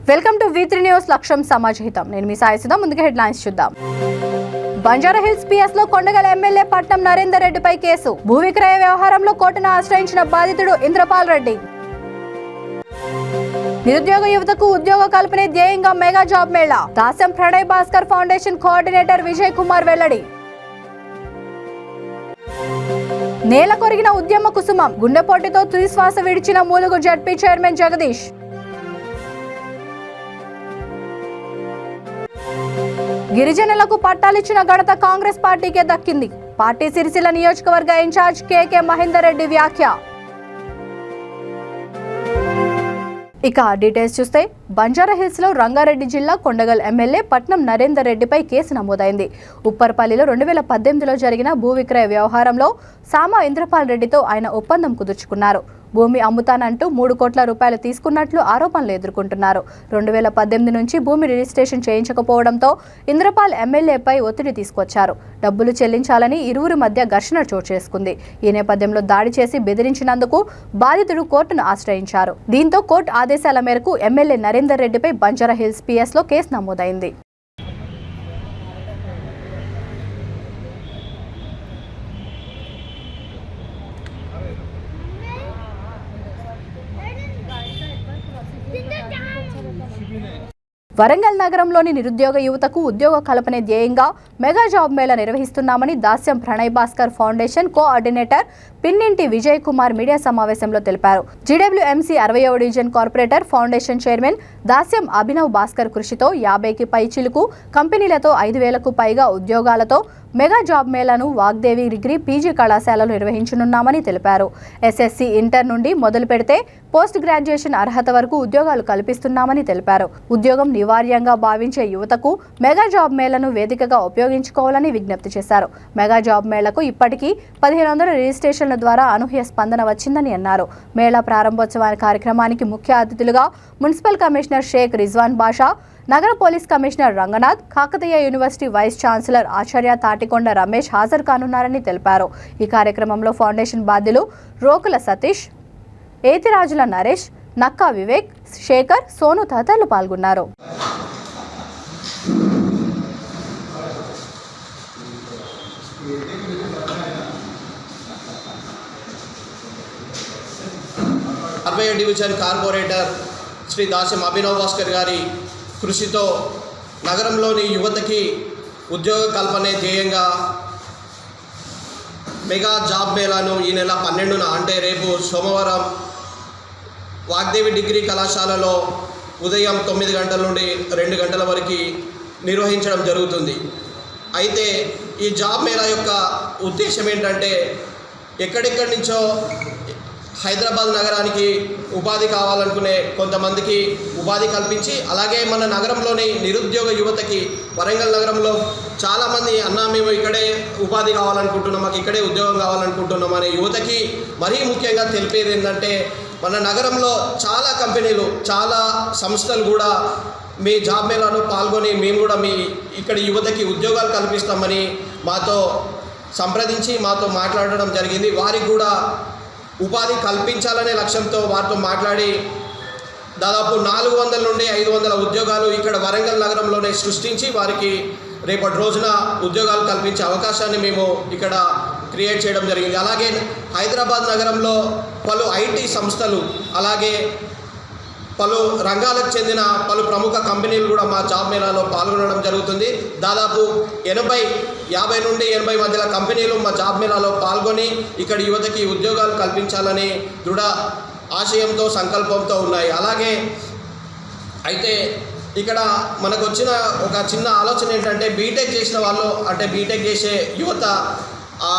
Welcome to V3 news లక్ష్యం సమాజహితం. నేను మీ సాయి సుధా. ముందుగా హెడ్లైన్స్ చూద్దాం. బంజారాహిల్స్ పిఎస్ లో కొండగల్ ఎమ్మెల్యే పట్నం నరేందర్ రెడ్డిపై కేసు. భూ విక్రయ వ్యవహారంలో కోర్టును ఆశ్రయించిన బాధితుడు ఇంద్రపాల్ రెడ్డి. నిరుద్యోగ యువతకు ఉద్యోగ కల్పనే ధ్యేయంగా మెగా జాబ్ మేళా. దాస్యం ప్రణయ్ భాస్కర్ ఫౌండేషన్ కోఆర్డినేటర్ విజయ్ కుమార్ వెల్లడి. నేల కొరిగిన ఉద్యమ కుసుమం. గుండెపోటుతో తుది శ్వాస విడిచిన మూలుగు జడ్పీ చైర్మన్ జగదీష్. గిరిజనులకు పట్టాలిచ్చిన ఘనత కాంగ్రెస్ పార్టీకే దక్కింది. పార్టీ సిరిసిల్ల నియోజకవర్గ ఇన్ఛార్జ్ కేకే మహేందర్ రెడ్డి వ్యాఖ్య. ఇక డీటెయిల్స్ చూస్తే బంజారాహిల్స్ లో రంగారెడ్డి జిల్లా కొండగల్ ఎమ్మెల్యే పట్నం నరేందర్ రెడ్డిపై కేసు నమోదైంది. ఉప్పర్పల్లిలో 2018లో జరిగిన భూ విక్రయ వ్యవహారంలో సామా ఇంద్రపాల్ రెడ్డితో ఆయన ఒప్పందం కుదుర్చుకున్నారు. భూమి అమ్ముతానంటూ 3 కోట్ల రూపాయలు తీసుకున్నట్లు ఆరోపణలు ఎదుర్కొంటున్నారు. 2018 నుంచి భూమి రిజిస్ట్రేషన్ చేయించకపోవడంతో ఇంద్రపాల్ ఎమ్మెల్యేపై ఒత్తిడి తీసుకొచ్చారు. డబ్బులు చెల్లించాలని ఇరువురి మధ్య ఘర్షణ చోటు చేసుకుంది. ఈ నేపథ్యంలో దాడి చేసి బెదిరించినందుకు బాధితుడు కోర్టును ఆశ్రయించారు. దీంతో కోర్టు ఆదేశాల మేరకు ఎమ్మెల్యే నరేందర్ రెడ్డిపై బంజారాహిల్స్ పిఎస్ లో కేసు నమోదైంది. వరంగల్ నగరంలోని నిరుద్యోగ యువతకు ఉద్యోగ కల్పనే ధ్యేయంగా మెగా జాబ్ మేళా నిర్వహిస్తున్నామని Dasyam Pranay Bhaskar foundation coordinator Pinninti Vijay Kumar media సమావేశంలో తెలిపారు. జీడబ్ల్యూఎంసీ 60వ division corporator foundation chairman Dasyam Abhinav Bhaskar కృషితో 50కి పై చిలుకు కంపెనీలతో 5,000కు పైగా ఉద్యోగాలతో మెగా జాబ్ మేళాను వాగ్దేవి డిగ్రీ పీజీ కళాశాలలో నిర్వహించనున్నామని తెలిపారు. ఎస్ఎస్సీ ఇంటర్ నుండి మొదలు పెడితే పోస్ట్ గ్రాడ్యుయేషన్ అర్హత వరకు ఉద్యోగాలు కల్పిస్తున్నామని తెలిపారు. ఉద్యోగం నివార్యంగా భావించే యువతకు మెగా జాబ్ మేళాను వేదికగా ఉపయోగించుకోవాలని విజ్ఞప్తి చేశారు. మెగా జాబ్ మేళాకు ఇప్పటికీ 1,500 రిజిస్ట్రేషన్ల ద్వారా అనూహ్య స్పందన వచ్చిందని అన్నారు. మేళా ప్రారంభోత్సవ కార్యక్రమానికి ముఖ్య అతిథులుగా మున్సిపల్ కమిషనర్ షేక్ రిజ్వాన్ బాషా, నగర police commissioner Ranganath, Kakatiya university vice chancellor ఆచార్య తాటికొండ రమేష్ హాజరు కానున్నారని తెలిపారు. ఈ కార్యక్రమంలో ఫౌండేషన్ బాధ్యులు రోకుల సతీష్, ఏతిరాజుల నరేష్, నక్కా వివేక్, శేఖర్, సోను తదితరులు పాల్గొన్నారు. డివిజన్ కార్పొరేటర్ శ్రీ దాస్యం అభినవ్ భాస్కర్ గారి కృషితో నగరంలోని యువతకి ఉద్యోగ కల్పనే ధ్యేయంగా మెగా జాబ్ మేళాను ఈ నెల 12న అంటే రేపు సోమవారం వాగ్దేవి డిగ్రీ కళాశాలలో ఉదయం 9 గంటల నుండి 2 గంటల వరకు నిర్వహించడం జరుగుతుంది. అయితే ఈ జాబ్ మేళా యొక్క ఉద్దేశం ఏంటంటే ఎక్కడెక్కడి నుంచో హైదరాబాద్ నగరానికి ఉపాధి కావాలనుకునే కొంతమందికి ఉపాధి కల్పించి, అలాగే మన నగరంలోని నిరుద్యోగ యువతకి వరంగల్ నగరంలో చాలామంది మేము ఇక్కడే ఉపాధి కావాలనుకుంటున్నాం, మాకు ఇక్కడే ఉద్యోగం కావాలనుకుంటున్నాం అనే యువతకి మరీ ముఖ్యంగా తెలిపేది ఏంటంటే మన నగరంలో చాలా కంపెనీలు, చాలా సంస్థలు కూడా మీ జాబ్ మేళాలో పాల్గొని మేము కూడా మీ ఇక్కడ యువతకి ఉద్యోగాలు కల్పిస్తామని మాతో సంప్రదించి మాతో మాట్లాడడం జరిగింది. వారికి కూడా ఉపాధి కల్పించాలనే లక్ష్యంతో వారితో మాట్లాడి దాదాపు 400 నుండి 500 ఉద్యోగాలు ఇక్కడ వరంగల్ నగరంలోనే సృష్టించి వారికి రేపటి రోజున ఉద్యోగాలు కల్పించే అవకాశాన్ని మేము ఇక్కడ క్రియేట్ చేయడం జరిగింది. అలాగే హైదరాబాద్ నగరంలో పలు ఐటీ సంస్థలు, అలాగే పలు రంగాలకు చెందిన పలు ప్రముఖ కంపెనీలు కూడా మా జాబ్ మేళాలో పాల్గొనడం జరుగుతుంది. దాదాపు 50 నుండి 80 మధ్యలో కంపెనీలు మా జాబ్ మేళాలో పాల్గొని ఇక్కడ యువతకి ఉద్యోగాలు కల్పించాలని దృఢ ఆశయంతో సంకల్పంతో ఉన్నాయి. అలాగే అయితే ఇక్కడ మనకు వచ్చిన ఒక చిన్న ఆలోచన ఏంటంటే బీటెక్ చేసిన వాళ్ళు, అంటే బీటెక్ చేసే యువత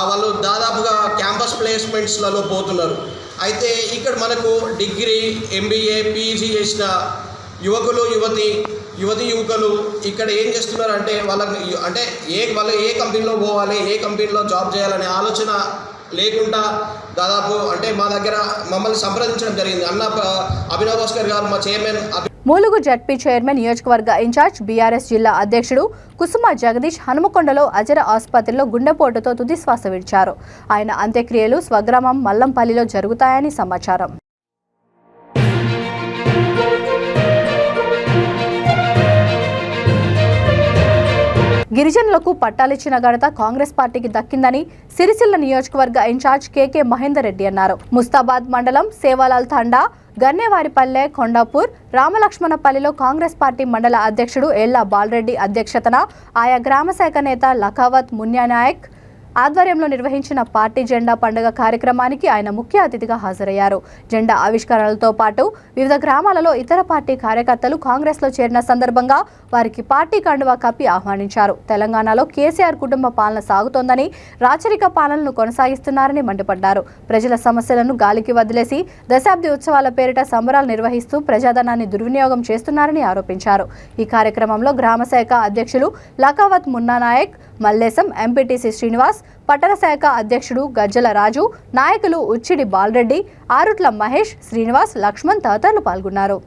వాళ్ళు దాదాపుగా క్యాంపస్ ప్లేస్మెంట్స్లలో పోతున్నారు. అయితే ఇక్కడ మనకు డిగ్రీ, ఎంబీఏ, పీజీ చేసిన యువకులు, యువకులు ఇక్కడ ఏం చేస్తున్నారంటే వాళ్ళు ఏ కంపెనీలో పోవాలి, ఏ కంపెనీలో జాబ్ చేయాలనే ఆలోచన లేకుండా దాదాపు మా దగ్గర మమ్మల్ని సంప్రదించడం జరిగింది. అభినవ్ భాస్కర్ గారు మా చైర్మన్. మూలుగు జడ్పీ చైర్మన్ నియోజకవర్గ ఇన్ఛార్జ్ బీఆర్ఎస్ జిల్లా అధ్యక్షుడు కుసుమ జగదీష్ హనుమకొండలో అజర ఆసుపత్రిలో గుండెపోటుతో తుదిశ్వాస విడిచారు. ఆయన అంత్యక్రియలు స్వగ్రామం మల్లంపల్లిలో జరుగుతాయని సమాచారం. గిరిజనులకు పట్టాలిచ్చిన ఘనత కాంగ్రెస్ పార్టీకి దక్కిందని సిరిసిల్ల నియోజకవర్గ ఇన్ఛార్జ్ కేకే మహేందర్ రెడ్డి అన్నారు. ముస్తాబాద్ మండలం సేవాలాల్ తండా, గన్నేవారిపల్లె, కొండాపూర్, రామలక్ష్మణపల్లిలో కాంగ్రెస్ పార్టీ మండల అధ్యక్షుడు ఎల్లా బాలరెడ్డి అధ్యక్షతన ఆయా గ్రామ శాఖ నేత లఖావత్ మున్యానాయక్ ఆధ్వర్యంలో నిర్వహించిన పార్టీ జెండా పండుగ కార్యక్రమానికి ఆయన ముఖ్య అతిథిగా హాజరయ్యారు. జెండా ఆవిష్కరణలతో పాటు వివిధ గ్రామాలలో ఇతర పార్టీ కార్యకర్తలు కాంగ్రెస్లో చేరిన సందర్భంగా వారికి పార్టీ కండువా కప్పి ఆహ్వానించారు. తెలంగాణలో కేసీఆర్ కుటుంబ పాలన సాగుతోందని, రాచరిక పాలనను కొనసాగిస్తున్నారని మండిపడ్డారు. ప్రజల సమస్యలను గాలికి వదిలేసి దశాబ్ది ఉత్సవాల పేరిట సంబరాలు నిర్వహిస్తూ ప్రజాధనాన్ని దుర్వినియోగం చేస్తున్నారని ఆరోపించారు. ఈ కార్యక్రమంలో గ్రామ శాఖ అధ్యక్షులు లఖావత్ మున్నానాయక్, మల్లేశం, ఎంపీటీసీ శ్రీనివాస్, పట్టణ శాఖ అధ్యక్షుడు గజ్జల రాజు, నాయకులు ఉచ్చిడి బాలరెడ్డి, ఆరుట్ల మహేష్, శ్రీనివాస్, లక్ష్మణ్ తదితరులు పాల్గొన్నారు.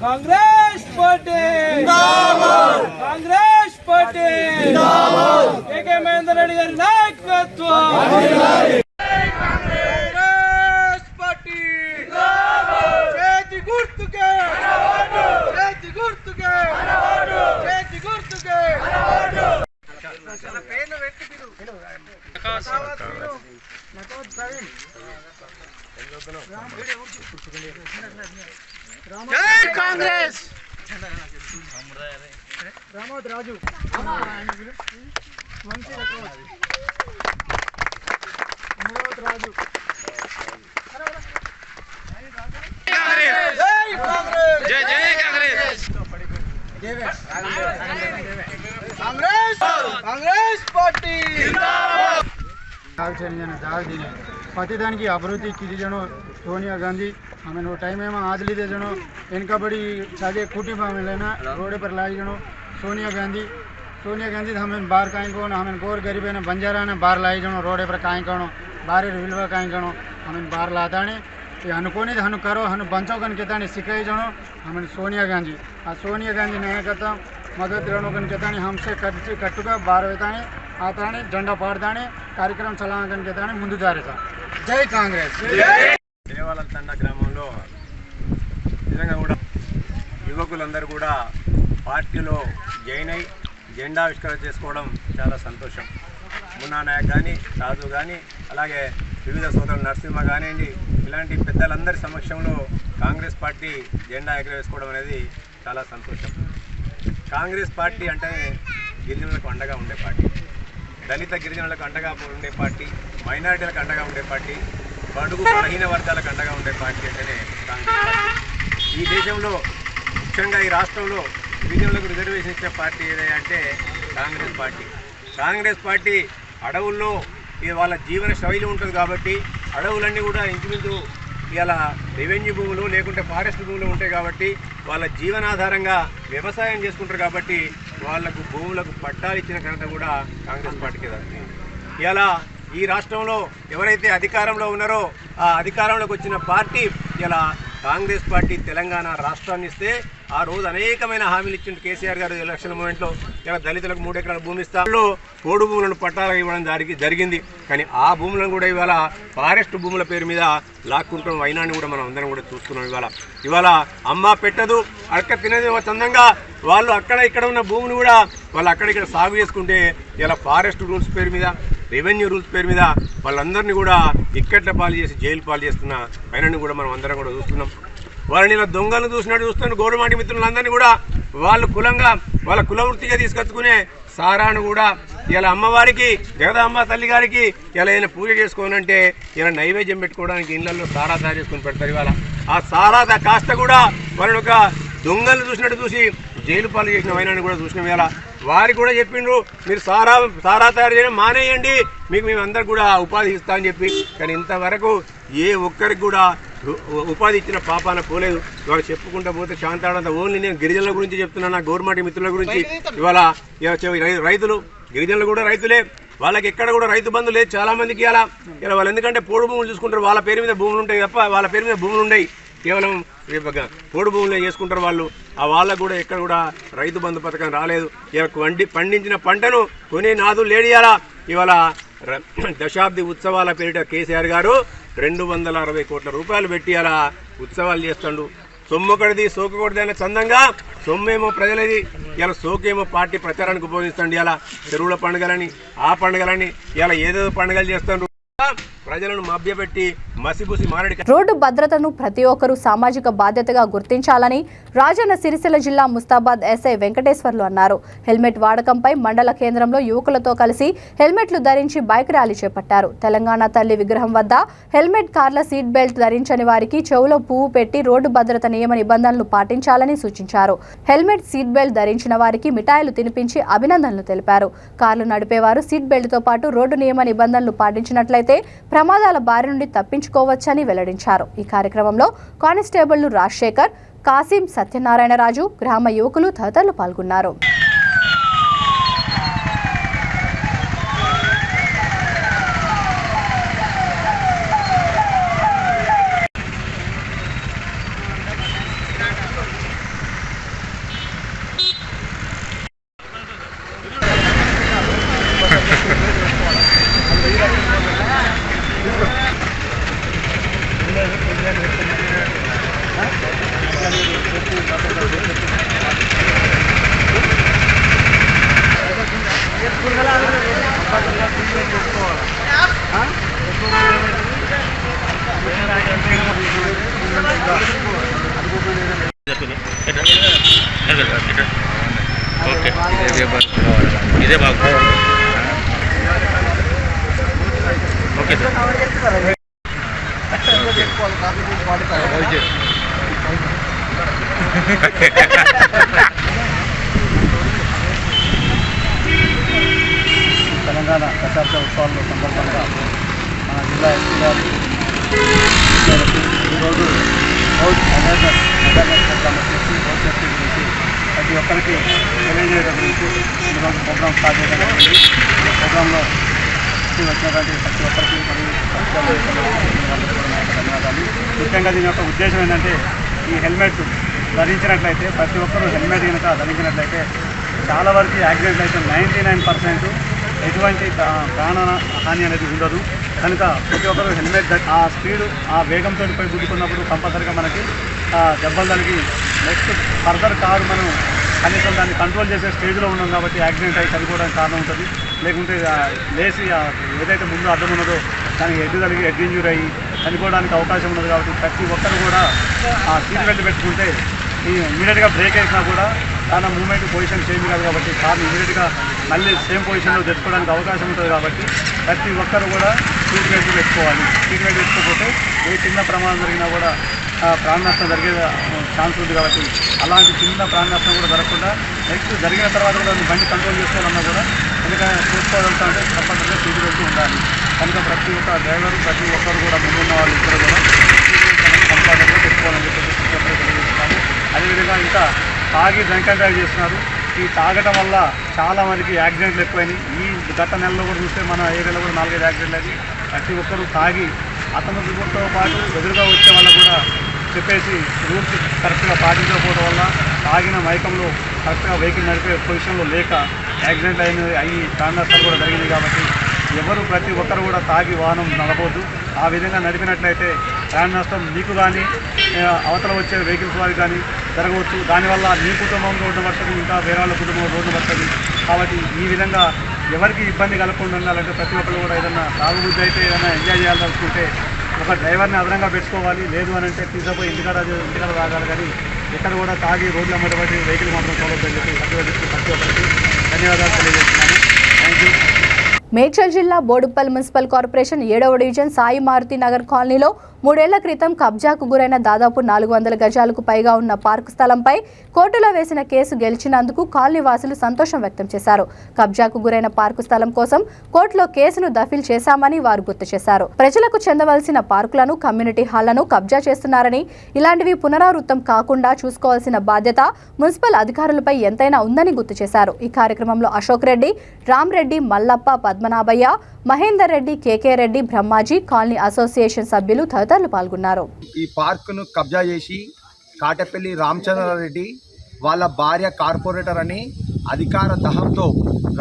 कांग्रेस पार्टी जिंदाबाद, कांग्रेस पार्टी जिंदाबाद, केके महेंदर रेड्डी गारी नायकत्వం कांग्रेस पार्टी जिंदाबाद, చేతి గుర్తుకే చేతి గుర్తుకే చేతి గుర్తుకే పేర్లు పెట్టి జై కాంగ్రెస్ రామోద్ రాజు మంచి రాజు జై జై కాంగ్రెస్ కాంగ్రెస్ కాంగ్రెస్ పార్టీ जिंदाबाद प्रतिदान की अभिवृद्धि की जनो सोनिया गांधी हमें वो टाइम में आज लीजिए जनो इनका बड़ी साजे खूटी में लेना रोड पर लाई जनो सोनिया गांधी हमें बाहर काई को हमें गोर गरीब ने बंजारा ने बाहर लाई जनो रोड पर काई करो बाहर विलवा काई करो हमें बाहर लाता अनुकोनी हनु करो हनु बंचो कन कहता सिखाई जनो हमें सोनिया गांधी नायकत्व मदद कन कहता हमसे कट्टुगा बाहर होता आता झंडा पाड़ता कार्यक्रम चलाकन कहता ముందు జారేసా జై కాంగ్రెస్ సేవాలాల్ తండా గ్రామంలో నిజంగా కూడా యువకులందరూ కూడా పార్టీలో జాయిన్ అయి జెండా ఆవిష్కరణ చేసుకోవడం చాలా సంతోషం. మున్నా నాయక్ కానీ, రాజు కానీ, అలాగే వివిధ సోదరులు నరసింహ కానివ్వండి, ఇలాంటి పెద్దలందరి సమక్షంలో కాంగ్రెస్ పార్టీ జెండా ఎగరవేసుకోవడం అనేది చాలా సంతోషం. కాంగ్రెస్ పార్టీ అంటేనే గిరిజనులకు అండగా ఉండే పార్టీ, దళిత గిరిజనులకు అండగా ఉండే పార్టీ, మైనారిటీలకు అండగా ఉండే పార్టీ, బడుగు బలహీన వర్గాలకు అండగా ఉండే పార్టీ అంటేనే కాంగ్రెస్ పార్టీ. ఈ దేశంలో ముఖ్యంగా ఈ రాష్ట్రంలో గిరిజనులకు రిజర్వేషన్ ఇచ్చే పార్టీ ఏదైనా అంటే కాంగ్రెస్ పార్టీ అడవుల్లో వాళ్ళ జీవన శైలి ఉంటుంది కాబట్టి అడవులన్నీ కూడా ఇంచుమించు ఇలా రెవెన్యూ భూములు లేకుంటే ఫారెస్ట్ భూములు ఉంటాయి కాబట్టి వాళ్ళ జీవనాధారంగా వ్యవసాయం చేసుకుంటారు కాబట్టి వాళ్లకు భూములకు పట్టాలు ఇచ్చిన ఘనత కూడా కాంగ్రెస్ పార్టీకి దక్కుతుంది. ఇలా ఈ రాష్ట్రంలో ఎవరైతే అధికారంలో ఉన్నారో ఆ అధికారంలోకి వచ్చిన పార్టీ ఇలా కాంగ్రెస్ పార్టీ తెలంగాణ రాష్ట్రాన్ని ఇస్తే ఆ రోజు అనేకమైన హామీలు ఇచ్చింది కేసీఆర్ గారు ఎలక్షన్ మూమెంట్లో. ఇలా దళితులకు 3 ఎకరాల భూమి ఇస్తాలో పోడు భూములను పట్టాలకు ఇవ్వడం జరిగింది. కానీ ఆ భూములను కూడా ఇవాళ ఫారెస్ట్ భూముల పేరు మీద లాక్కుంటాం వైనాన్ని కూడా మనం అందరం కూడా చూస్తున్నాం. ఇవాళ అమ్మ పెట్టదు అక్క తినేది చందంగా వాళ్ళు అక్కడ ఇక్కడ ఉన్న భూమిని కూడా వాళ్ళు అక్కడిక్కడ సాగు చేసుకుంటే ఇలా ఫారెస్ట్ రూల్స్ పేరు మీద, రెవెన్యూ రూల్స్ పేరు మీద వాళ్ళందరినీ కూడా ఇక్కట్ల పాలు చేసి జైలు పాలు చేస్తున్న వైనాన్ని కూడా మనం అందరం కూడా చూస్తున్నాం. వాళ్ళని ఇలా దొంగలను చూస్తున్న గౌరవాటి మిత్రులందరినీ కూడా వాళ్ళు కులంగా వాళ్ళ కులవృత్తిగా తీసుకొచ్చుకునే సారాను కూడా ఇలా అమ్మవారికి జగదమ్మ తల్లి గారికి ఇలా ఏదైనా పూజ చేసుకోనంటే ఇలా నైవేద్యం పెట్టుకోవడానికి ఇళ్లలో సారా తయారు చేసుకుని పెడతారు. ఇవాళ ఆ సారా కాస్త కూడా వాళ్ళని ఒక దొంగలను చూసినట్టు చూసి జైలు పాలు చేసిన వైనాన్ని కూడా చూసినాం. ఇలా వారికి కూడా చెప్పిండ్రు మీరు సారా తయారు చేయడం మానేయండి, మీకు మేమందరికి కూడా ఉపాధి ఇస్తామని చెప్పి. కానీ ఇంతవరకు ఏ ఒక్కరికి కూడా ఉపాధి ఇచ్చిన పాపాన పోలేదు. ఇవాళ చెప్పుకుంటూ పోతే శాంతాడంత ఓన్లీ నేను గిరిజనుల గురించి చెప్తున్నా, నా గవర్నమెంట్ మిత్రుల గురించి. ఇవాళ రైతులు గిరిజనులు కూడా రైతులే, వాళ్ళకి ఎక్కడ కూడా రైతు బంధు లేదు చాలా మందికి. ఇలా వాళ్ళు ఎందుకంటే పోడు భూములు చూసుకుంటారు, వాళ్ళ పేరు మీద భూములు ఉంటాయి తప్ప వాళ్ళ పేరు మీద భూములు ఉండవు, కేవలం పోడు భూములే చేసుకుంటారు వాళ్ళు. ఆ వాళ్ళకు కూడా ఎక్కడ కూడా రైతు బంధు పథకం రాలేదు. ఇవాళ పండించిన పంటను కొనే నాదు లేడియాలా. ఇవాళ దశాబ్ది ఉత్సవాల పేరిట కేసీఆర్ గారు 260 కోట్ల రూపాయలు పెట్టి అలా ఉత్సవాలు చేస్తాడు. సొమ్మొకటిది సోకకూడదు అనే చందంగా సొమ్మేమో ప్రజలది, ఇలా సోకేమో పార్టీ ప్రచారానికి ఉపయోగిస్తాండి. ఇలా చెరువుల పండుగలని ఆ పండుగలని ఇలా ఏదేదో పండుగలు చేస్తాడు. ప్రజలను మభ్యపెట్టి మసిబుసి మారడి. రోడ్డు భద్రతను ప్రతి ఒక్కరూ సామాజిక బాధ్యతగా గుర్తించాలని రాజన్న సిరిసిల్ల జిల్లా ముస్తాబాద్ ఎస్ఐ వెంకటేశ్వర్లు అన్నారు. హెల్మెట్ వాడకంపై మండల కేంద్రంలో యువకులతో కలిసి హెల్మెట్లు ధరించి బైక్ ర్యాలీ చేపట్టారు. తెలంగాణ తల్లి విగ్రహం వద్ద హెల్మెట్, కార్ల సీట్ బెల్ట్ ధరించని వారికి చెవులో పువ్వు పెట్టి రోడ్డు భద్రత నియమ నిబంధనలు పాటించాలని సూచించారు. హెల్మెట్, సీట్ బెల్ట్ ధరించిన వారికి మిఠాయిలు తినిపించి అభినందనలు తెలిపారు. కార్లు నడిపేవారు సీట్ బెల్ట్తో పాటు రోడ్డు నియమ నిబంధనలు పాటించినట్లయితే ప్రమాదాల బారి నుండి తప్పించుకోవచ్చని వెల్లడించారు. ఈ కార్యక్రమంలో కానిస్టేబుళ్లు రాజశేఖర్, కాసిం, సత్యనారాయణరాజు, గ్రామ యువకులు తదితరులు పాల్గొన్నారు. ఇదే బాగు. Okay sir. తెలంగాణ దశాబ్ద ఉత్సవాల సందర్భంగా మన జిల్లా ఎస్పీ గారు ఈరోజు రోడ్ అవేర్నెస్ ప్రోగ్రామ్ చేసి రోడ్ సేఫ్టీ గురించి ప్రతి ఒక్కరికి తెలియజేయడం గురించి ఈరోజు ప్రోగ్రామ్ స్టార్ట్ చేయడం జరిగింది. ఈ ప్రోగ్రాంలో వచ్చినటువంటి ప్రతి ఒక్కరికి మరియు ధన్యవాదాలు. ముఖ్యంగా దీని యొక్క ఉద్దేశం ఏంటంటే ఈ హెల్మెట్ ధరించినట్లయితే ప్రతి ఒక్కరూ హెల్మెట్ కనుక ధరించినట్లయితే చాలా వరకు యాక్సిడెంట్లు అయితే 99% ఎటువంటి ప్రాణ హాని అనేది ఉండదు. కనుక ప్రతి ఒక్కరు హెల్మెట్ ఆ స్పీడు ఆ వేగంతో పోయి గుద్దుకున్నప్పుడు కంపల్సరీగా మనకి దెబ్బలు తగిలి నెక్స్ట్ ఫర్దర్ కారు మనం కనీసం దాన్ని కంట్రోల్ చేసే స్టేజ్లో ఉన్నాం కాబట్టి యాక్సిడెంట్ అయి చనిపోవడానికి కారణం ఉంటుంది. లేకుంటే లేచి ఏదైతే ముందు అడ్డం ఉన్నదో దానికి హెడ్ తగిలి హెడ్ ఇంజూరీ అయ్యి చనిపోవడానికి అవకాశం ఉన్నది. కాబట్టి ప్రతి ఒక్కరు కూడా ఆ సీట్ బెల్ట్ పెట్టుకుంటే ఇమీడియట్గా బ్రేక్ వేసినా కూడా తన మూమెంట్ పొజిషన్ చేంజ్ కాదు కాబట్టి కార్ని ఇమీడియట్గా మళ్ళీ సేమ్ పొజిషన్లో తెచ్చుకోవడానికి అవకాశం ఉంటుంది. కాబట్టి ప్రతి ఒక్కరు కూడా సీట్ బెల్ట్ పెట్టుకోవాలి. సీట్ బెల్ట్ పెట్టుకోకపోతే ఏ చిన్న ప్రమాదం జరిగినా కూడా ప్రాణ నష్టం జరిగే ఛాన్స్ ఉంది. కాబట్టి అలాంటి చిన్న ప్రాణ నష్టం కూడా జరగకుండా నెక్స్ట్ జరిగిన తర్వాత కూడా బండి కంట్రోల్ చేసుకోవాలన్నా కూడా ఎందుకంటే చూసుకోవాలంటే అంటే తప్పనిసరిగా సీట్ బెల్ట్ ఉండాలి. కనుక ప్రతి ఒక్క డ్రైవరు ప్రతి ఒక్కరు కూడా ముందున్న వాళ్ళు ఇద్దరు కూడా కంఫర్టబుల్గా పెట్టుకోవాలని చెప్పేసి తెలియజేస్తున్నాను. అదేవిధంగా ఇంకా తాగి డ్రంక్ అండ్ డ్రైవ్ చేస్తున్నారు. ఈ తాగటం వల్ల చాలా మందికి యాక్సిడెంట్లు ఎక్కువైనాయి. ఈ గత నెలలో కూడా చూస్తే మన ఏరియాలో కూడా 4-5 యాక్సిడెంట్లు అది. ప్రతి ఒక్కరూ తాగి అతను దిగుతో పాటు ఎదురుగా వచ్చే వాళ్ళకు కూడా చెప్పేసి రూల్స్ కరెక్ట్గా పాటించకపోవడం వల్ల తాగిన మైకంలో కరెక్ట్గా వెహికల్ నడిపే పొజిషన్లో లేక యాక్సిడెంట్ అయ్యి ప్రాణ నష్టాలు కూడా జరిగింది. కాబట్టి ఎవరు ప్రతి ఒక్కరు కూడా తాగి వాహనం నడపవద్దు. ఆ విధంగా నడిపినట్లయితే ప్రాణ నష్టం మీకు కానీ అవతల వచ్చే వెహికల్స్ వారికి కానీ జరగవచ్చు. దానివల్ల మీ కుటుంబం రోడ్డు పడుతుంది, ఇంకా వేరే వాళ్ళ కుటుంబం రోడ్డు పడుతుంది. కాబట్టి ఈ విధంగా ఎవరికి ఇబ్బంది కలగకుండా ఉండాలంటే ప్రతి ఒక్కరు కూడా ఏదైనా తాగుబుద్ధి అయితే ఏదైనా ఎంజాయ్ చేయాలనుకుంటే ఒక డ్రైవర్ని అదనంగా పెట్టుకోవాలి. లేదు అని అంటే తీసుకుపోయి ఇంటికాడ తాగాలి. కానీ ఎక్కడ కూడా తాగి రోడ్లు అమ్మటబట్టి వెహికల్ మాత్రం చూడొద్దని చెప్పి ప్రతి ఒక్కరికి ధన్యవాదాలు తెలియజేస్తున్నాను. Thank you. మేడ్చల్ జిల్లా బోడుప్పల్ మున్సిపల్ కార్పొరేషన్ 7వ డివిజన్ సాయి మారుతి నగర్ కాలనీలో 3 ఏళ్ల క్రితం కబ్జాకు గురైన దాదాపు 400 గజాలకు పైగా ఉన్న పార్కు స్థలంపై కోర్టులో వేసిన కేసు గెలిచినందుకు కాలనీ వాసులు సంతోషం వ్యక్తం చేశారు. కబ్జాకు గురైన పార్కు స్థలం కోసం కోర్టులో కేసును దఫీల్ చేశామని వారు గుర్తు చేశారు. ప్రజలకు చెందవలసిన పార్కులను, కమ్యూనిటీ హాళ్లను కబ్జా చేస్తున్నారని, ఇలాంటివి పునరావృతం కాకుండా చూసుకోవాల్సిన బాధ్యత మున్సిపల్ అధికారులపై ఎంతైనా ఉందని గుర్తు చేశారు. ఈ కార్యక్రమంలో అశోక్ రెడ్డి, రామ్ రెడ్డి, మల్లప్ప, పద్మనాభయ్య, మహేందర్ రెడ్డి, కేకే రెడ్డి, బ్రహ్మాజీ, కాలనీ అసోసియేషన్ సభ్యులు తదితరులు పాల్గొన్నారు. ఈ పార్కును కబ్జా చేసి కాటపల్లి రామచంద్రారెడ్డి వాళ్ళ భార్య కార్పొరేటర్ అని అధికార దహంతో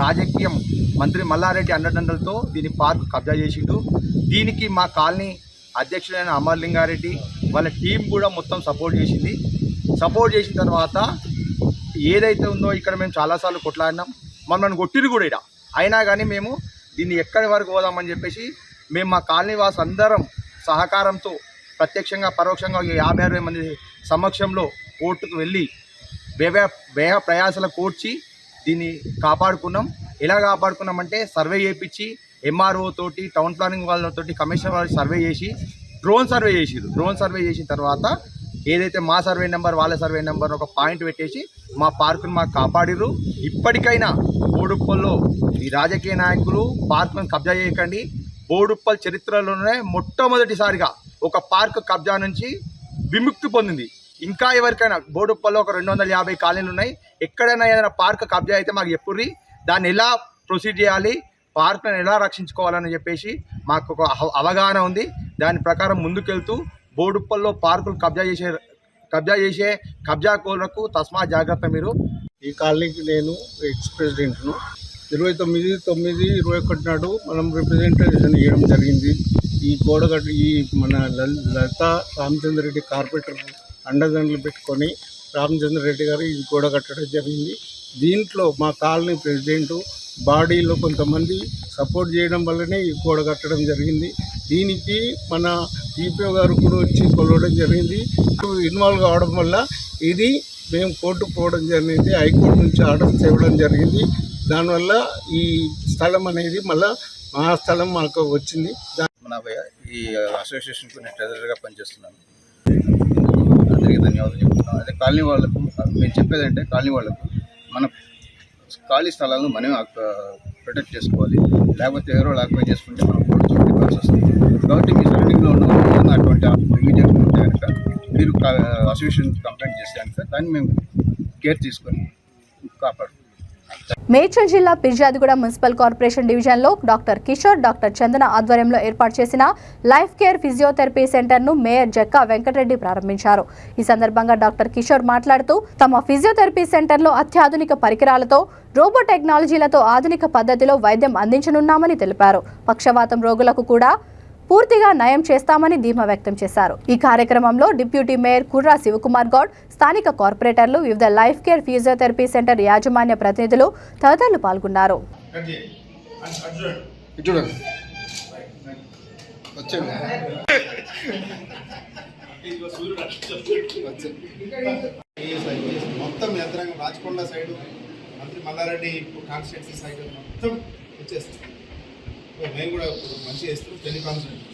రాజకీయం మంత్రి మల్లారెడ్డి అండదండలతో దీని పార్కు కబ్జా చేసిండు. దీనికి మా కాలనీ అధ్యక్షుడైన అమర్లింగారెడ్డి వాళ్ళ టీం కూడా మొత్తం సపోర్ట్ చేసింది. సపోర్ట్ చేసిన తర్వాత ఏదైతే ఉందో ఇక్కడ మేము చాలాసార్లు కొట్లాడినాం, మమ్మల్ని కొట్టిరు కూడా ఇక్కడ. అయినా కానీ మేము దీన్ని ఎక్కడి వరకు పోదామని చెప్పేసి మేము మా కాలనీ వాసు అందరం సహకారంతో ప్రత్యక్షంగా పరోక్షంగా 50-60 మంది సమక్షంలో కోర్టుకు వెళ్ళి వ్యయ ప్రయాసాలు కోర్చి దీన్ని కాపాడుకున్నాం. ఎలా కాపాడుకున్నామంటే సర్వే చేయించి ఎంఆర్ఓ తోటి, టౌన్ ప్లానింగ్ వాళ్ళతోటి, కమిషనర్ వాళ్ళు సర్వే చేసి డ్రోన్ సర్వే చేసిరు. డ్రోన్ సర్వే చేసిన తర్వాత ఏదైతే మా సర్వే నెంబర్, వాళ్ళ సర్వే నెంబర్ ఒక పాయింట్ పెట్టేసి మా పార్కును మాకు కాపాడిరు. ఇప్పటికైనా బోడుప్పల్లో ఈ రాజకీయ నాయకులు పార్కును కబ్జా చేయకండి. బోడుప్పల్ చరిత్రలోనే మొట్టమొదటిసారిగా ఒక పార్క్ కబ్జా నుంచి విముక్తి పొందింది. ఇంకా ఎవరికైనా బోడుప్పల్లో ఒక 250 కాలనీలు ఉన్నాయి. ఎక్కడైనా ఏదైనా పార్క్ కబ్జా అయితే మాకు చెప్పుర్రి, దాన్ని ఎలా ప్రొసీడ్ చేయాలి, పార్కులను ఎలా రక్షించుకోవాలని చెప్పేసి మాకు ఒక అవగాహన ఉంది. దాని ప్రకారం ముందుకెళ్తూ బోడుప్పల్లో పార్కులు కబ్జాకోరులకు తస్మా జాగ్రత్త. మీరు ఈ కాలనీకి నేను ఎక్స్ ప్రెసిడెంట్ను. 29/9/21 నాడు మనం రిప్రజెంటేషన్ ఇవ్వడం జరిగింది. ఈ గోడగట్టు ఈ మన లలితా రామచంద్రరెడ్డి కార్పొరేటర్ అండదండలు పెట్టుకొని రామచంద్రరెడ్డి గారు ఈ గోడ కట్టడం జరిగింది. దీంట్లో మా కాలనీ ప్రెసిడెంటు బాడీలో కొంతమంది సపోర్ట్ చేయడం వల్లనే ఈ గోడ కట్టడం జరిగింది. దీనికి మన ఈపీఓ గారు కూడా వచ్చి కొలవడం జరిగింది. ఇన్వాల్వ్ కావడం వల్ల ఇది మేము కోర్టుకు పోవడం జరిగింది. హైకోర్టు నుంచి ఆర్డర్స్ ఇవ్వడం జరిగింది. దానివల్ల ఈ స్థలం అనేది మళ్ళీ మా స్థలం మాకు వచ్చింది. ఈ అసోసియేషన్కు నేను ట్రెజరర్గా పనిచేస్తున్నాను. అందరికీ ధన్యవాదాలు చెప్తున్నాను. అదే కాలనీ వాళ్ళకు మేము చెప్పేదంటే, కాలనీ వాళ్ళకు మన ఖాళీ స్థలాలను మనమే ప్రొటెక్ట్ చేసుకోవాలి. లేకపోతే ఎవరో ఆక్యుపై చేసుకుంటే మనం కోర్టు చూపించాల్సి వస్తుంది. కాబట్టి మీ సరౌండింగ్లో ఉన్న వాళ్ళు అటువంటి ఇమీడియట్ ఉంటే కనుక మీరు అసోసియేషన్ కంప్లైంట్ చేస్తే కనుక దాన్ని మేము కేర్ తీసుకొని కాపాడు. మేడ్చల్ జిల్లా పిర్జాదిగూడ మున్సిపల్ కార్పొరేషన్ డివిజన్లో డాక్టర్ కిషోర్, డాక్టర్ చందన ఆధ్వర్యంలో ఏర్పాటు చేసిన లైఫ్ కేర్ ఫిజియోథెరపీ సెంటర్ను మేయర్ జక్కా వెంకటరెడ్డి ప్రారంభించారు. ఈ సందర్భంగా డాక్టర్ కిషోర్ మాట్లాడుతూ తమ ఫిజియోథెరపీ సెంటర్లో అత్యాధునిక పరికరాలతో, రోబో టెక్నాలజీలతో ఆధునిక పద్ధతిలో వైద్యం అందించనున్నామని తెలిపారు. పక్షవాతం రోగులకు కూడా పూర్తిగా నయం చేస్తామని ధీమా వ్యక్తం చేశారు. ఈ కార్యక్రమంలో డిప్యూటీ మేయర్ కుర్రా శివకుమార్ గౌడ్, స్థానిక కార్పొరేటర్లు, వివిధ లైఫ్ కేర్ ఫిజియోథెరపీ సెంటర్ యాజమాన్య ప్రతినిధులు తదితరులు పాల్గొన్నారు. మొత్తం యంత్రాంగం రాచకొండ సైడ్, మంత్రి మల్లారెడ్డి కాన్స్టిట్యున్సీ సైడ్ మొత్తం వచ్చేస్తాం. మేము కూడా మంచిగా చేస్తున్నాం. టెలికాన్సరెన్స్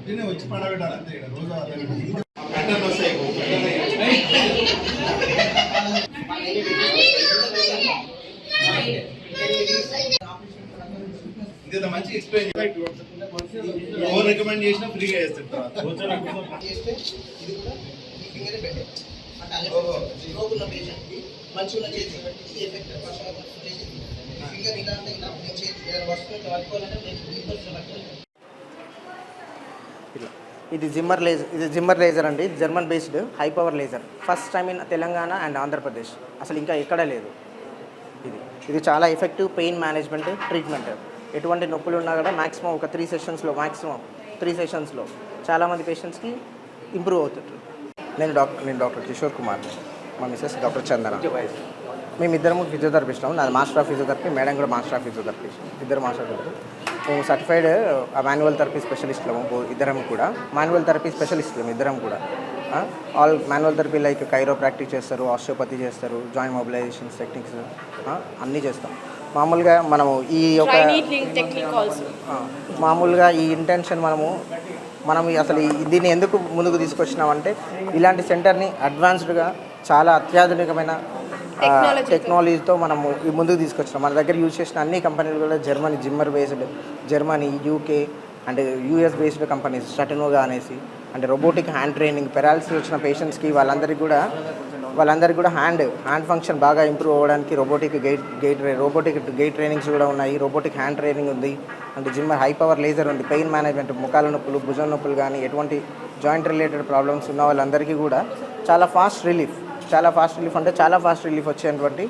దీన్ని వచ్చి పడబెట్టాలి అంతే. ఇక్కడ రోజు ప్యాటర్న్ వస్తాయి. ఇదేదో మంచి ఎక్స్ప్లెయిన్ ఎవరు రికమెండ్ చేసినా ఫ్రీగా చేస్తారు. ఇది జిమ్మర్ లేజర్ అండి. German based high power laser. First time in Telangana and Andhra Pradesh. అసలు ఇంకా ఎక్కడా లేదు. ఇది చాలా ఎఫెక్టివ్ పెయిన్ మేనేజ్మెంట్ ట్రీట్మెంట్. ఎటువంటి నొప్పులు ఉన్నా కూడా మ్యాక్సిమం ఒక 3 సెషన్స్లో చాలామంది పేషెంట్స్కి ఇంప్రూవ్ అవుతుంది. నేను డాక్టర్ కిషోర్ కుమార్, మా మిసెస్ డాక్టర్ చందన. మేమిద్దరము ఫిజియోథెరపిస్ట్. నాది మాస్టర్ ఆఫ్ ఫిజియోథెరపీ, మేడం కూడా మాస్టర్ ఆఫ్ ఫిజియోథెరపీ. ఇద్దరు master of physiotherapy. Certified manual therapy స్పెషలిస్ట్లము ఇద్దరం కూడా, మాన్యువల్ థెరపీ స్పెషలిస్ట్లము ఇద్దరం కూడా. All manual therapy like chiropractic చేస్తారు, ఆస్టియోపతి చేస్తారు, జాయింట్ మొబిలైజేషన్స్ టెక్నిక్స్ అన్నీ చేస్తాం. మామూలుగా మనము ఈ యొక్క మామూలుగా ఈ ఇంటెన్షన్ మనం అసలు దీన్ని ఎందుకు ముందుకు తీసుకొచ్చినామంటే ఇలాంటి సెంటర్ని అడ్వాన్స్డ్గా చాలా అత్యాధునికమైన టెక్నాలజీతో మనము ఈ ముందుకు తీసుకొచ్చినాం. మన దగ్గర యూజ్ చేసిన అన్ని కంపెనీలు కూడా Germany Zimmer based, Germany, UK and US based companies, స్టటెనోగా అనేసి, అంటే రోబోటిక్ హ్యాండ్ ట్రైనింగ్, పెరాలసిస్ వచ్చిన పేషెంట్స్కి వాళ్ళందరికీ కూడా హ్యాండ్ ఫంక్షన్ బాగా ఇంప్రూవ్ అవ్వడానికి రోబోటిక్ గైడ్ ట్రైనింగ్స్ కూడా ఉన్నాయి, రోబోటిక్ హ్యాండ్ ట్రైనింగ్ ఉంది, అంటే జిమ్మర్ హై పవర్ లేజర్ ఉంది, పెయిన్ మేనేజ్మెంట్, ముఖాల నొప్పులు, భుజం నొప్పులు కానీ ఎటువంటి జాయింట్ రిలేటెడ్ ప్రాబ్లమ్స్ ఉన్న వాళ్ళందరికీ కూడా చాలా ఫాస్ట్ రిలీఫ్ వచ్చేటువంటి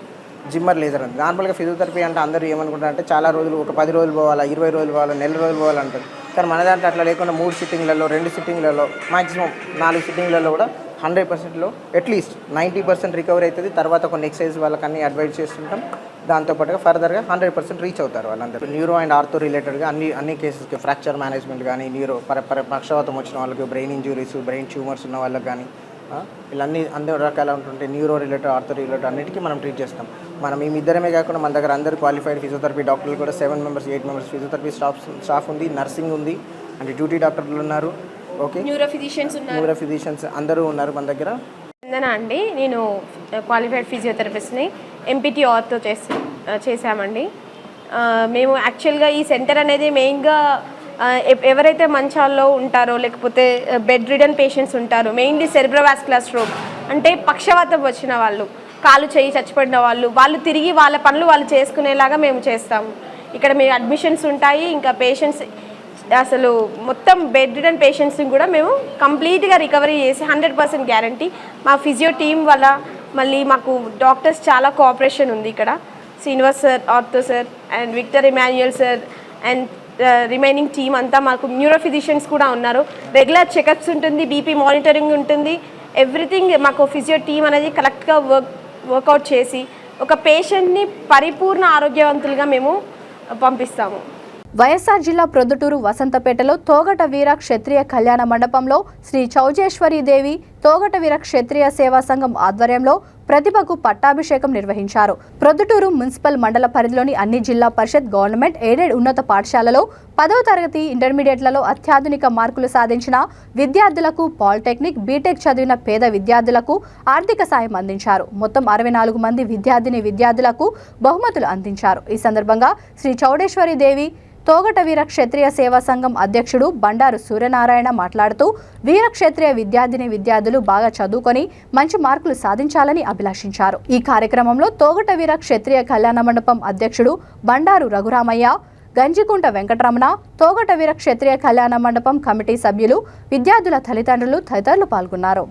జిమ్మర్ లేజర్ ఉంది. నార్మల్గా ఫిజియోథెరపీ అంటే అందరూ ఏమనుకుంటారంటే చాలా రోజులు, ఒక 10 రోజులు పోవాలా, 20 రోజులు పోవాలా, నెల రోజులు పోవాలంటారు. కానీ మన దాంట్లో అట్లా లేకుండా 3 సిట్టింగ్లలో, 2 సిట్టింగ్లలో, మాక్సిమం 4 సిట్టింగ్లలో కూడా 100%లో అట్లీస్ట్ 90% రికవరీ అవుతుంది. తర్వాత కొన్ని ఎక్సర్సైజ్ వాళ్ళకి అన్ని అడ్వైజ్ చేస్తుంటాం. దాంతోపాటుగా ఫర్దర్గా 100% రీచ్ అవుతారు వాళ్ళందరూ. న్యూరో అండ్ ఆర్థో రిలేటెడ్గా అన్ని కేసెస్కి ఫ్రాక్చర్ మేనేజ్మెంట్ కానీ, పక్షవాతం వచ్చిన వాళ్ళకి, బ్రెయిన్ ఇంజురీస్, బ్రెయిన్ ట్యూమర్స్ ఉన్న వాళ్ళకి కానీ, ఇలా అన్ని రకాల ఉంటుంటే న్యూరో రిలేటెడ్, ఆర్థో రిలేటెడ్ అన్నిటికీ మనం ట్రీట్ చేస్తాం. మనం ఇద్దరమే కాకుండా మన దగ్గర అందరూ క్వాలిఫైడ్ ఫిజియోథెరపీ డాక్టర్లు కూడా 7 మెంబర్స్ 8 మెంబర్స్ ఫిజియోథెరపీ స్టాఫ్ ఉంది, నర్సింగ్ ఉంది, అంటే డ్యూటీ డాక్టర్లు ఉన్నారు. ఓకే, న్యూరో ఫిజిషియన్స్ అందరూ ఉన్నారు మన దగ్గర. అండి, నేను క్వాలిఫైడ్ ఫిజియోథెరపిస్ట్ని, ఎంపీటీ ఆర్థో చేశామండి. మేము యాక్చువల్గా ఈ సెంటర్ అనేది మెయిన్గా ఎవరైతే మంచాల్లో ఉంటారో, లేకపోతే బెడ్ రిడన్ పేషెంట్స్ ఉంటారో, మెయిన్లీ సెరిబ్రోవాస్కులర్ స్ట్రోక్ అంటే పక్షవాతం వచ్చిన వాళ్ళు, కాలు చేయి చచ్చిపడిన వాళ్ళు తిరిగి వాళ్ళ పనులు వాళ్ళు చేసుకునేలాగా మేము చేస్తాము. ఇక్కడ మేము అడ్మిషన్స్ ఉంటాయి. ఇంకా పేషెంట్స్ అసలు మొత్తం బెడ్ రిడన్ పేషెంట్స్ని కూడా మేము కంప్లీట్గా రికవరీ చేసి 100% గ్యారంటీ. మా ఫిజియో టీం వల్ల మళ్ళీ మాకు డాక్టర్స్ చాలా కోఆపరేషన్ ఉంది. ఇక్కడ Srinivas sir, ortho sir and Victor Emmanuel sir and remaining team అంతా, మాకు న్యూరో ఫిజిషియన్స్ కూడా ఉన్నారు. రెగ్యులర్ చెకప్స్ ఉంటుంది, బీపీ మానిటరింగ్ ఉంటుంది, ఎవ్రీథింగ్. మాకు ఫిజియో టీం అనేది కరెక్ట్గా వర్కౌట్ చేసి ఒక పేషెంట్ని పరిపూర్ణ ఆరోగ్యవంతులుగా మేము పంపిస్తాము. వైఎస్ఆర్ జిల్లా ప్రొద్దుటూరు వసంతపేటలో తోగట వీర క్షత్రియ కళ్యాణ మండపంలో శ్రీ చౌజేశ్వరీదేవి తోగట వీర క్షత్రియ సేవా సంఘం ఆధ్వర్యంలో ప్రతిభకు పట్టాభిషేకం నిర్వహించారు. ప్రొద్దుటూరు మున్సిపల్ మండల పరిధిలోని అన్ని జిల్లా పరిషత్, గవర్నమెంట్ ఎయిడెడ్ ఉన్నత పాఠశాలలో 10వ తరగతి, ఇంటర్మీడియట్లలో అత్యాధునిక మార్కులు సాధించిన విద్యార్థులకు, పాలిటెక్నిక్, బీటెక్ చదివిన పేద విద్యార్థులకు ఆర్థిక సాయం అందించారు. మొత్తం 64 మంది విద్యార్థులకు బహుమతులు అందించారు. ఈ సందర్భంగా శ్రీ చౌడేశ్వరీదేవి తోగట వీర క్షత్రియ సేవా సంఘం అధ్యక్షుడు బండారు సూర్యనారాయణ మాట్లాడుతూ, వీర క్షత్రియ విద్యార్థులు బాగా చదువుకొని మంచి మార్కులు సాధించాలని అభిలాషించారు. ఈ కార్యక్రమంలో తోగట వీర క్షత్రియ కళ్యాణ మండపం అధ్యక్షుడు బండారు రఘురామయ్య, గంజికుంట వెంకటరమణ, తోగట వీర క్షత్రియ కళ్యాణ మండపం కమిటీ సభ్యులు, విద్యార్థుల తల్లిదండ్రులు తదితరులు పాల్గొన్నారు.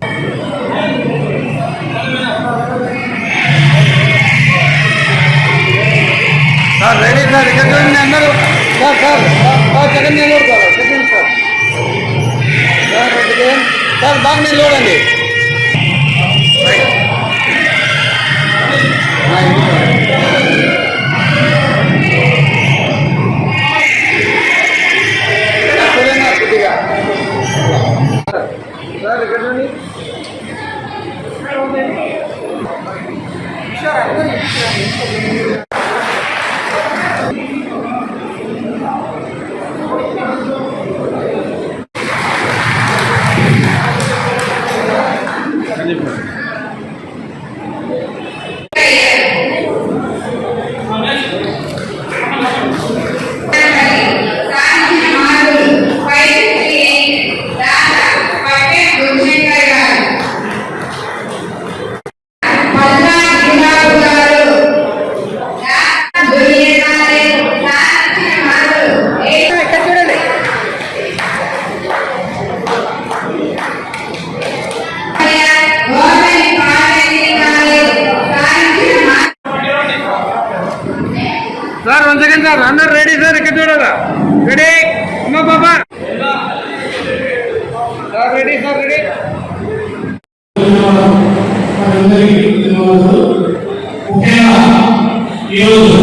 సార్ 1 సెకండ్ సార్, అందరు రెడీ సార్, ఇక్కడ చూడరా, రెడీ అమ్మా బాబా సార్, రెడీ సార్, రెడీ. ఈరోజు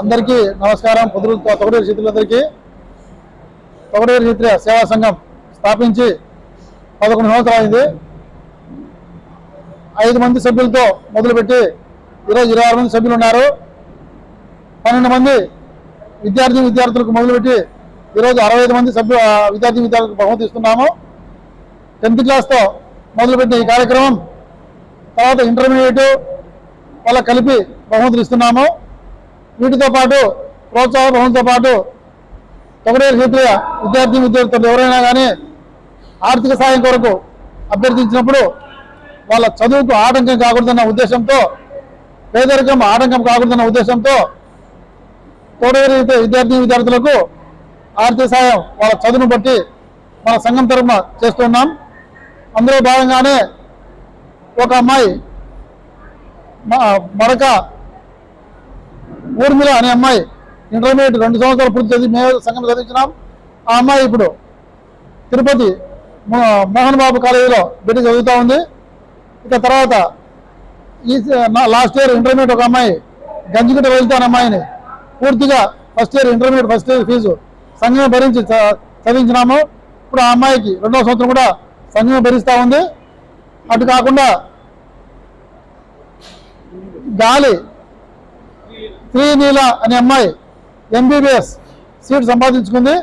అందరికీ నమస్కారం. తొగడేరు రైతులందరికీ తొగడేరు రైతుల సేవా సంఘం స్థాపించి 11 సంవత్సరాలు అయింది. 5 మంది సభ్యులతో మొదలుపెట్టి ఈరోజు 26 మంది సభ్యులు ఉన్నారు. 12 మంది విద్యార్థులకు మొదలుపెట్టి ఈరోజు 65 మంది విద్యార్థులకు బహుమతి ఇస్తున్నాము. 10th క్లాస్తో మొదలుపెట్టిన ఈ కార్యక్రమం తర్వాత ఇంటర్మీడియట్ వాళ్ళకి కలిపి బహుమతులు ఇస్తున్నాము. వీటితో పాటు ప్రోత్సాహ బహుమతితో పాటు తొగడేరు రైతుల విద్యార్థులు ఎవరైనా కానీ ఆర్థిక సాయం కొరకు అభ్యర్థించినప్పుడు వాళ్ళ చదువుకు ఆటంకం కాకూడదన్న ఉద్దేశంతో, పేదరికం ఆటంకం కాకూడదన్న ఉద్దేశంతో తొగడేరు విద్యార్థులకు ఆర్థిక సాయం వాళ్ళ చదువును బట్టి మన సంఘం తరఫున చేస్తున్నాం. అందులో భాగంగానే ఒక అమ్మాయి మరొక ఊర్మిళ అనే అమ్మాయి ఇంటర్మీడియట్ 2 సంవత్సరాలు పూర్తి చదివి మేము సంఘం చదివించినాం. ఆ అమ్మాయి ఇప్పుడు తిరుపతి మోహన్ బాబు కాలేజీలో బిడ్డ చదువుతూ ఉంది. ఇక తర్వాత ఈ లాస్ట్ ఇయర్ ఇంటర్మీడియట్ ఒక అమ్మాయి గంజిగిట వెళ్తాను అమ్మాయిని పూర్తిగా first year intermediate first year fees సంఘమే భరించి చదివించినాము. ఇప్పుడు ఆ అమ్మాయికి 2వ సంవత్సరం కూడా సంఘమే భరిస్తూ ఉంది. అటు కాకుండా గాలి శ్రీనీల అనే అమ్మాయి MBBS సీట్ సంపాదించుకుంది.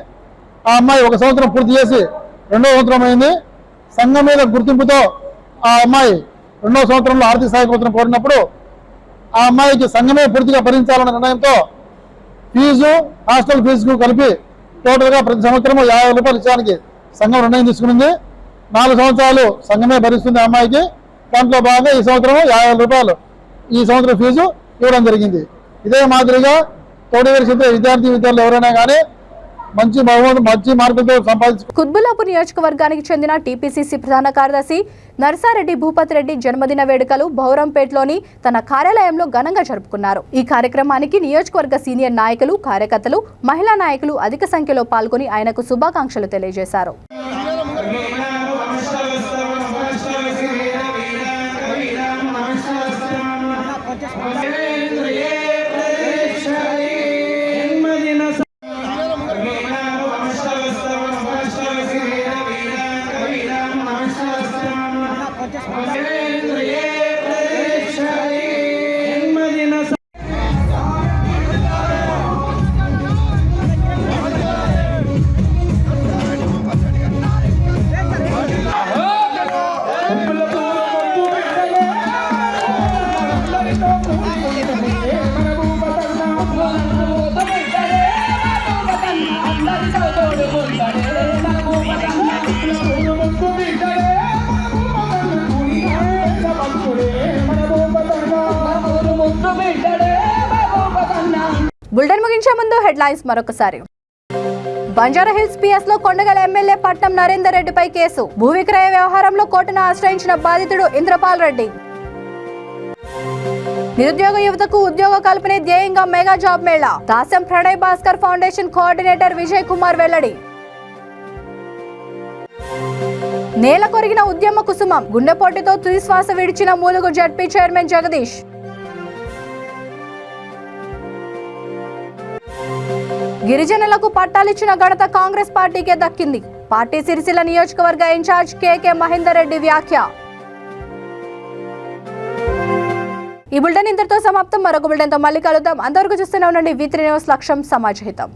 ఆ అమ్మాయి 1 సంవత్సరం పూర్తి చేసి 2వ సంవత్సరం అయింది. సంఘం మీద గుర్తింపుతో ఆ అమ్మాయి 2వ సంవత్సరంలో ఆర్థిక సహాయ పత్రం కోరినప్పుడు ఆ అమ్మాయికి సంఘమే పూర్తిగా భరించాలన్న నిర్ణయంతో ఫీజు హాస్టల్ ఫీజుకు కలిపి టోటల్గా ప్రతి సంవత్సరం 50 రూపాయలు ఇచ్చడానికి సంఘం నిర్ణయం తీసుకునింది. 4 సంవత్సరాలు సంఘమే భరిస్తుంది ఆ అమ్మాయికి. దాంట్లో భాగంగా ఈ సంవత్సరం 50 రూపాయలు ఈ సంవత్సరం ఫీజు ఇవ్వడం జరిగింది. ఇదే మాదిరిగా తొగడేరు విద్యార్థులు ఎవరైనా కానీ మంచి మార్కులతో సంపాదించు. కుత్బుల్లాపూర్ నియోజకవర్గానికి చెందిన టీపీసీసీ ప్రధాన కార్యదర్శి నర్సారెడ్డి భూపతి రెడ్డి జన్మదిన వేడుకలు బౌరంపేటలోని తన కార్యాలయంలో ఘనంగా జరుపుకున్నారు. ఈ కార్యక్రమానికి నియోజకవర్గ సీనియర్ నాయకులు, కార్యకర్తలు, మహిళా నాయకులు అధిక సంఖ్యలో పాల్గొని ఆయనకు శుభాకాంక్షలు తెలియజేశారు. బులెటిన్ ముగించే ముందు హెడ్లైన్స్ మరొకసారి. బంజారాహిల్స్ పిఎస్ లో కొండగల్ ఎమ్మెల్యే పట్నం నరేందర్ రెడ్డిపై కేసు. భూ విక్రయ వ్యవహారంలో కోర్టును ఆశ్రయించిన బాధితుడు ఇంద్రపాల్ రెడ్డి. నిరుద్యోగ యువతకు ఉద్యోగ కల్పనే ధ్యేయంగా మెగా జాబ్ మేళా. దాస్యం ప్రణయ్ భాస్కర్ ఫౌండేషన్ కోఆర్డినేటర్ విజయ్ కుమార్ వెల్లడి. నేల కొరిగిన ఉద్యమ కుసుమం. గుండెపోటుతో తుది శ్వాస విడిచిన మూలుగు జడ్పీ చైర్మన్ జగదీష్. గిరిజనులకు పట్టాలిచ్చిన ఘనత కాంగ్రెస్ పార్టీకే దక్కింది. పార్టీ సిరిసిల్ల నియోజకవర్గ ఇన్ఛార్జ్ కేకే మహేందర్ రెడ్డి వ్యాఖ్య. ఈ బులెటిన్ ఇంతటితో సమాప్తం. మరొక బులెటిన్తో మళ్ళీ కలుద్దాం. అంతవరకు చూస్తూనే ఉండండి V3 న్యూస్. లక్ష్యం సమాజహితం.